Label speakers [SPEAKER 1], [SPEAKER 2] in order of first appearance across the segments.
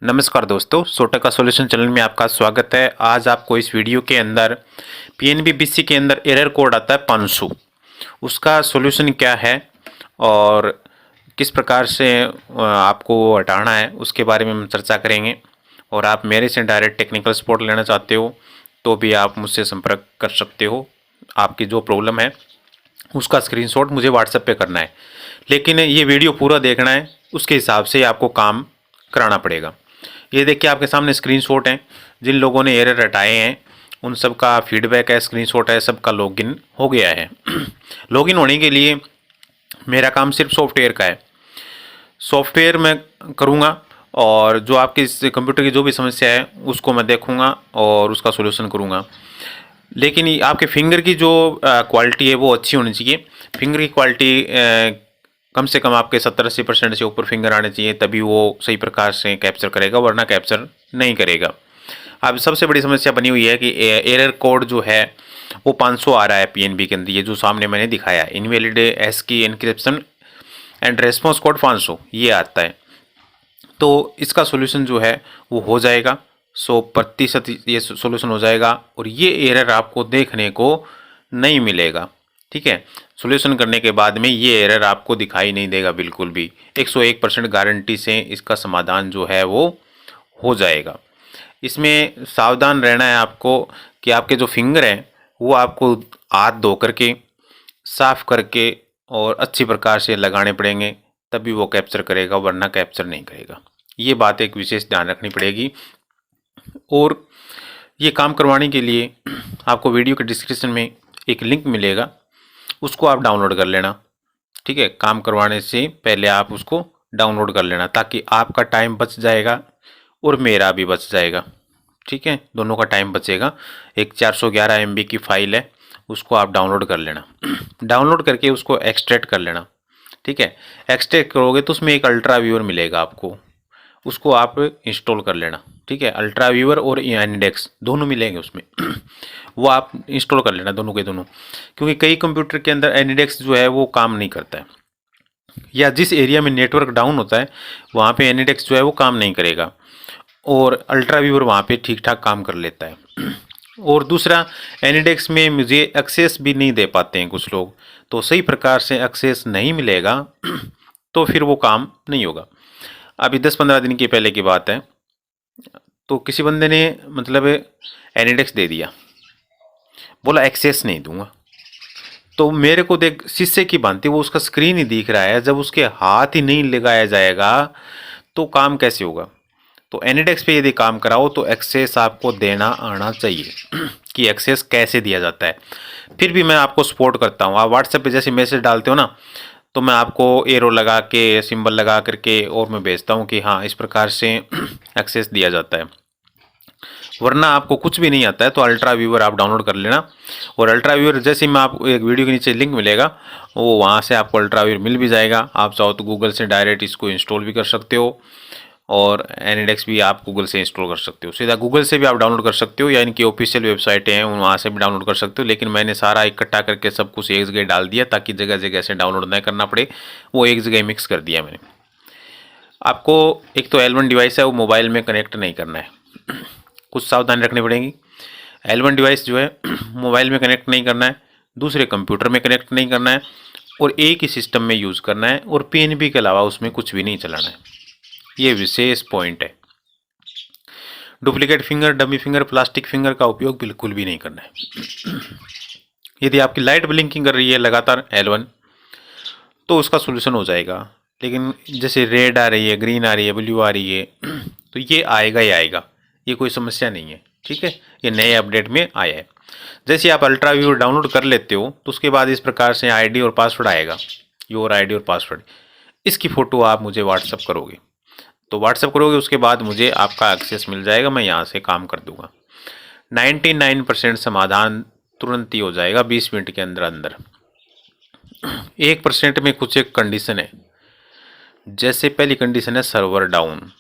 [SPEAKER 1] नमस्कार दोस्तों, सोटा का सॉल्यूशन चैनल में आपका स्वागत है। आज आपको इस वीडियो के अंदर पीएनबी बीसी के अंदर एरर कोड आता है 500, उसका सॉल्यूशन क्या है और किस प्रकार से आपको हटाना है उसके बारे में हम चर्चा करेंगे। और आप मेरे से डायरेक्ट टेक्निकल सपोर्ट लेना चाहते हो तो भी आप मुझसे संपर्क कर सकते हो। आपकी जो प्रॉब्लम है उसका स्क्रीनशॉट मुझे व्हाट्सएप पे करना है, लेकिन ये वीडियो पूरा देखना है, उसके हिसाब से आपको काम कराना पड़ेगा। ये देखिए आपके सामने स्क्रीनशॉट हैं, जिन लोगों ने एरर हटाए हैं उन सब का फीडबैक है, स्क्रीनशॉट है, सबका लॉगिन हो गया है। लॉगिन होने के लिए मेरा काम सिर्फ सॉफ्टवेयर का है। सॉफ्टवेयर मैं करूँगा और जो आपके इस कंप्यूटर की जो भी समस्या है उसको मैं देखूँगा और उसका सोल्यूशन करूँगा। लेकिन ये आपके फिंगर की जो क्वालिटी है वो अच्छी होनी चाहिए। फिंगर की क्वालिटी कम से कम आपके 70-80% से ऊपर फिंगर आने चाहिए, तभी वो सही प्रकार से कैप्चर करेगा, वरना कैप्चर नहीं करेगा। अब सबसे बड़ी समस्या बनी हुई है कि एरर कोड जो है वो 500 आ रहा है पीएनबी के अंदर, ये जो सामने मैंने दिखाया है, invalid ASCII encryption and response code 500 ये आता है। तो इसका सोल्यूशन जो है वो हो जाएगा, 100% ये सोल्यूशन हो जाएगा और ये एरर आपको देखने को नहीं मिलेगा। ठीक है, सोल्यूशन करने के बाद में ये एरर आपको दिखाई नहीं देगा बिल्कुल भी। 101% गारंटी से इसका समाधान जो है वो हो जाएगा। इसमें सावधान रहना है आपको कि आपके जो फिंगर हैं वो आपको हाथ धो करके, साफ करके और अच्छी प्रकार से लगाने पड़ेंगे, तभी वो कैप्चर करेगा, वरना कैप्चर नहीं करेगा। ये बात एक विशेष ध्यान रखनी पड़ेगी। और ये काम करवाने के लिए आपको वीडियो के डिस्क्रिप्शन में एक लिंक मिलेगा, उसको आप डाउनलोड कर लेना। ठीक है, काम करवाने से पहले आप उसको डाउनलोड कर लेना, ताकि आपका टाइम बच जाएगा और मेरा भी बच जाएगा। ठीक है, दोनों का टाइम बचेगा। एक 411 MB की फ़ाइल है, उसको आप डाउनलोड कर लेना। डाउनलोड करके उसको एक्सट्रैक्ट कर लेना। ठीक है, एक्सट्रैक्ट करोगे तो उसमें एक अल्ट्रा व्यूअर मिलेगा आपको, उसको आप इंस्टॉल कर लेना। ठीक है, अल्ट्रा व्यूअर और एनिडेक्स दोनों मिलेंगे उसमें। वो आप इंस्टॉल कर लेना दोनों के दोनों, क्योंकि कई कंप्यूटर के अंदर एनिडेक्स जो है वो काम नहीं करता है, या जिस एरिया में नेटवर्क डाउन होता है वहाँ पे एनिडेक्स जो है वो काम नहीं करेगा, और अल्ट्रा व्यूअर वहाँ पे ठीक ठाक काम कर लेता है। और दूसरा, एनिडेक्स में मुझे एक्सेस भी नहीं दे पाते हैं कुछ लोग, तो सही प्रकार से एक्सेस नहीं मिलेगा तो फिर वो काम नहीं होगा। अभी 10-15 दिन के पहले की बात है, तो किसी बंदे ने मतलब एनिडेक्स दे दिया, बोला एक्सेस नहीं दूंगा। तो मेरे को देख शीशे की भांति वो उसका स्क्रीन ही दिख रहा है, जब उसके हाथ ही नहीं लगाया जाएगा तो काम कैसे होगा। तो एनिडेक्स पे यदि काम कराओ तो एक्सेस आपको देना आना चाहिए कि एक्सेस कैसे दिया जाता है। फिर भी मैं आपको सपोर्ट करता हूँ। आप व्हाट्सएप पे जैसे मैसेज डालते हो ना, तो मैं आपको एरो लगा के, सिंबल लगा करके और मैं भेजता हूँ कि हाँ इस प्रकार से एक्सेस दिया जाता है। वरना आपको कुछ भी नहीं आता है तो अल्ट्रा व्यूअर आप डाउनलोड कर लेना। और अल्ट्रा व्यूअर जैसे ही मैं आपको एक वीडियो के नीचे लिंक मिलेगा, वो वहाँ से आपको अल्ट्रा व्यूअर मिल भी जाएगा। आप चाहो तो गूगल से डायरेक्ट इसको इंस्टॉल भी कर सकते हो, और एनिडेक्स भी आप गूगल से इंस्टॉल कर सकते हो। सीधा गूगल से भी आप डाउनलोड कर सकते हो, या इनकी ऑफिशियल वेबसाइटें हैं वहाँ से भी डाउनलोड कर सकते हो। लेकिन मैंने सारा इकट्ठा करके सब कुछ एक जगह डाल दिया, ताकि जगह जगह से डाउनलोड न करना पड़े, वो एक जगह मिक्स कर दिया मैंने। आपको एक तो L1 डिवाइस है वो मोबाइल में कनेक्ट नहीं करना है, कुछ सावधानी रखनी पड़ेगी। L1 डिवाइस जो है मोबाइल में कनेक्ट नहीं करना है, दूसरे कंप्यूटर में कनेक्ट नहीं करना है, और एक ही सिस्टम में यूज़ करना है, और पीएनबी के अलावा उसमें कुछ भी नहीं चलाना है। ये विशेष पॉइंट है। Duplicate finger, dummy finger, plastic finger का उपयोग बिल्कुल भी नहीं करना है। यदि आपकी लाइट ब्लिंकिंग कर रही है लगातार L1, तो उसका सोल्यूशन हो जाएगा। लेकिन जैसे रेड आ रही है, ग्रीन आ रही है, ब्लू आ रही है, तो ये आएगा ही आएगा, ये कोई समस्या नहीं है। ठीक है, ये नए अपडेट में आया है। जैसे आप अल्ट्रा व्यू डाउनलोड कर लेते हो तो उसके बाद इस प्रकार से आईडी और पासवर्ड आएगा, योर आईडी और पासवर्ड। इसकी फ़ोटो आप मुझे व्हाट्सअप करोगे, तो व्हाट्सअप करोगे उसके बाद मुझे आपका एक्सेस मिल जाएगा, मैं यहाँ से काम कर दूँगा। 99% समाधान तुरंत ही हो जाएगा, 20 मिनट के अंदर अंदर। 1% में कुछ एक कंडीशन है। जैसे पहली कंडीशन है सर्वर डाउन।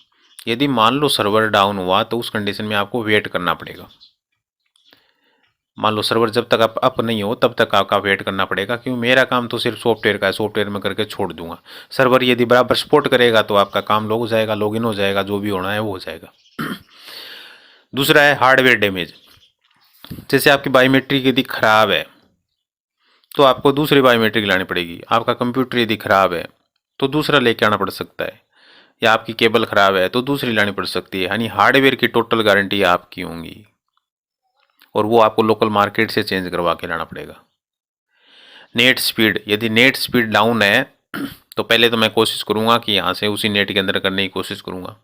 [SPEAKER 1] यदि मान लो सर्वर डाउन हुआ तो उस कंडीशन में आपको वेट करना पड़ेगा। मान लो सर्वर जब तक अप नहीं हो तब तक आपका वेट करना पड़ेगा, क्योंकि मेरा काम तो सिर्फ सॉफ्टवेयर का है, सॉफ्टवेयर में करके छोड़ दूंगा। सर्वर यदि बराबर सपोर्ट करेगा तो आपका काम लॉग हो जाएगा, लॉगिन हो जाएगा, जो भी होना है वो हो जाएगा। दूसरा है हार्डवेयर डैमेज। जैसे आपकी बायोमेट्रिक यदि खराब है तो आपको दूसरी बायोमेट्रिक लानी पड़ेगी। आपका कंप्यूटर यदि खराब है तो दूसरा लेके आना पड़ सकता है, या आपकी केबल खराब है तो दूसरी लानी पड़ सकती है। यानी हार्डवेयर की टोटल गारंटी आपकी होंगी, और वो आपको लोकल मार्केट से चेंज करवा के लाना पड़ेगा। नेट स्पीड, यदि नेट स्पीड डाउन है तो पहले तो मैं कोशिश करूँगा कि यहाँ से उसी नेट के अंदर करने की कोशिश करूँगा,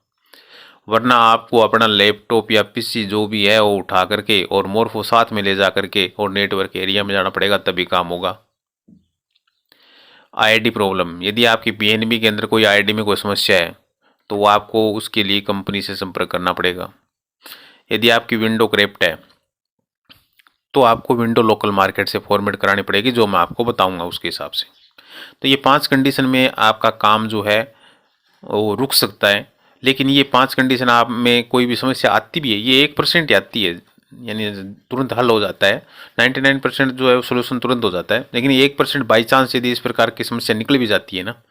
[SPEAKER 1] वरना आपको अपना लैपटॉप या पीसी जो भी है वो उठा करके और मोरफो साथ में ले जा करके और नेटवर्क एरिया में जाना पड़ेगा, तभी काम होगा। आईडी प्रॉब्लम, यदि आपकी पीएनबी के अंदर कोई आईडी में कोई समस्या है तो वो आपको उसके लिए कंपनी से संपर्क करना पड़ेगा। यदि आपकी विंडो करप्ट है तो आपको विंडो लोकल मार्केट से फॉर्मेट करानी पड़ेगी, जो मैं आपको बताऊंगा उसके हिसाब से। तो ये 5 कंडीशन में आपका काम जो है वो रुक सकता है, लेकिन ये 5 कंडीशन आप में कोई भी समस्या आती भी है, ये 1% ही आती है, यानी तुरंत हल हो जाता है। 99% जो है वो सोल्यूशन तुरंत हो जाता है, लेकिन 1% बाई चांस यदि इस प्रकार की समस्या निकल भी जाती है ना,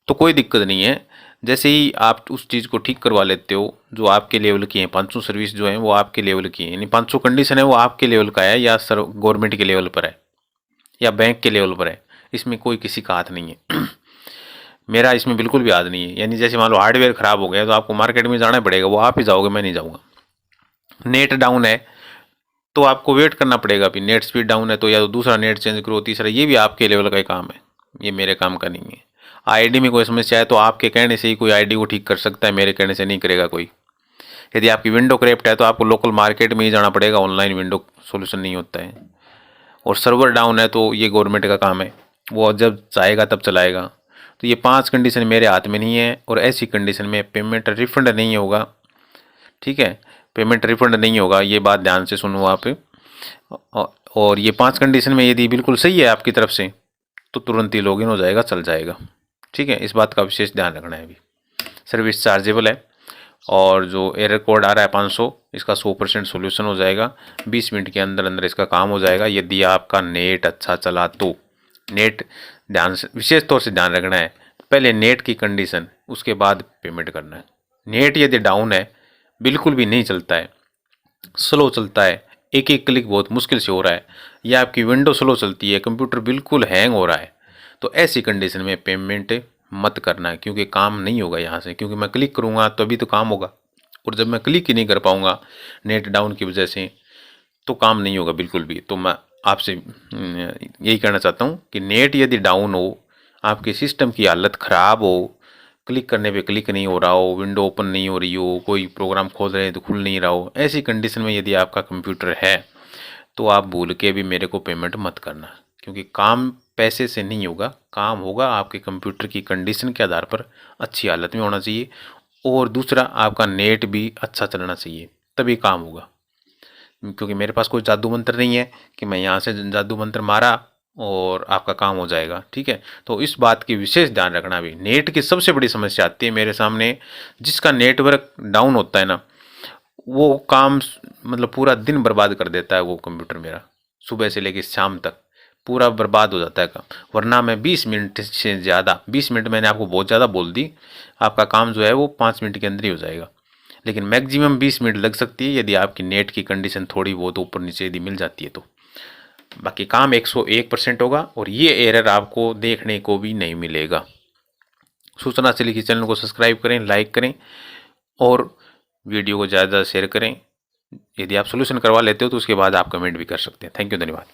[SPEAKER 1] तो कोई दिक्कत नहीं है। जैसे ही आप उस चीज़ को ठीक करवा लेते हो जो आपके लेवल की है, 500 सर्विस जो है वो आपके लेवल की है, यानी 500 कंडीशन है वो आपके लेवल का है, या सर गवर्नमेंट के लेवल पर है, या बैंक के लेवल पर है, इसमें कोई किसी का हाथ नहीं है। मेरा इसमें बिल्कुल भी हाथ नहीं है। यानी जैसे मान लो हार्डवेयर ख़राब हो गया तो आपको मार्केट में जाना पड़ेगा, वो आप ही जाओगे, मैं नहीं जाऊँगा। नेट डाउन है तो आपको वेट करना पड़ेगा, फिर नेट स्पीड डाउन है तो या तो दूसरा नेट चेंज करो, तीसरा, ये भी आपके लेवल का ही काम है, ये मेरे काम का नहीं है। आईडी में कोई समस्या है तो आपके कहने से ही कोई आईडी को ठीक कर सकता है, मेरे कहने से नहीं करेगा कोई। यदि आपकी विंडो करप्ट है तो आपको लोकल मार्केट में ही जाना पड़ेगा, ऑनलाइन विंडो सोल्यूशन नहीं होता है। और सर्वर डाउन है तो ये गवर्नमेंट का काम है, वो जब चाहेगा तब चलाएगा। तो ये 5 कंडीशन मेरे हाथ में नहीं है, और ऐसी कंडीशन में पेमेंट रिफंड नहीं होगा। ठीक है, पेमेंट रिफंड नहीं होगा, ये बात ध्यान से सुनो आप। और ये 5 कंडीशन में यदि बिल्कुल सही है आपकी तरफ से तो तुरंत ही लॉगिन हो जाएगा, चल जाएगा। ठीक है, इस बात का विशेष ध्यान रखना है। अभी सर्विस चार्जेबल है, और जो एरर कोड आ रहा है 500, इसका 100% सोल्यूशन हो जाएगा। 20 मिनट के अंदर अंदर इसका काम हो जाएगा, यदि आपका नेट अच्छा चला तो। नेट ध्यान से, विशेष तौर से ध्यान रखना है, पहले नेट की कंडीशन, उसके बाद पेमेंट करना है। नेट यदि डाउन है, बिल्कुल भी नहीं चलता है, स्लो चलता है, एक एक क्लिक बहुत मुश्किल से हो रहा है, या आपकी विंडो स्लो चलती है, कंप्यूटर बिल्कुल हैंग हो रहा है, तो ऐसी कंडीशन में पेमेंट मत करना है, क्योंकि काम नहीं होगा यहाँ से। क्योंकि मैं क्लिक करूँगा तभी तो काम होगा, और जब मैं क्लिक ही नहीं कर पाऊँगा नेट डाउन की वजह से तो काम नहीं होगा बिल्कुल भी। तो मैं आपसे यही कहना चाहता हूँ कि नेट यदि डाउन हो, आपके सिस्टम की हालत ख़राब हो, क्लिक करने पे क्लिक नहीं हो रहा हो, विंडो ओपन नहीं हो रही हो, कोई प्रोग्राम खोल रहे हैं तो खुल नहीं रहा हो, ऐसी कंडीशन में यदि आपका कंप्यूटर है तो आप भूल के भी मेरे को पेमेंट मत करना, क्योंकि काम पैसे से नहीं होगा, काम होगा आपके कंप्यूटर की कंडीशन के आधार पर, अच्छी हालत में होना चाहिए। और दूसरा, आपका नेट भी अच्छा चलना चाहिए, तभी काम होगा। क्योंकि मेरे पास कोई जादू मंत्र नहीं है कि मैं यहाँ से जादू मंत्र मारा और आपका काम हो जाएगा। ठीक है, तो इस बात की विशेष ध्यान रखना। भी नेट की सबसे बड़ी समस्या आती है मेरे सामने, जिसका नेटवर्क डाउन होता है ना, वो काम मतलब पूरा दिन बर्बाद कर देता है वो कंप्यूटर मेरा, सुबह से लेकर शाम तक पूरा बर्बाद हो जाता है काम। वरना मैं 20 मिनट से ज़्यादा, 20 मिनट मैंने आपको बहुत ज़्यादा बोल दी, आपका काम जो है वो 5 मिनट के अंदर ही हो जाएगा, लेकिन मैक्सिमम 20 मिनट लग सकती है यदि आपकी नेट की कंडीशन थोड़ी बहुत ऊपर नीचे यदि मिल जाती है तो। बाकी काम 101% होगा, और ये एरर आपको देखने को भी नहीं मिलेगा। सूचना से लिखी चैनल को सब्सक्राइब करें, लाइक करें, और वीडियो को ज़्यादा शेयर करें। यदि आप सोल्यूशन करवा लेते हो तो उसके बाद आप कमेंट भी कर सकते हैं। थैंक यू, धन्यवाद।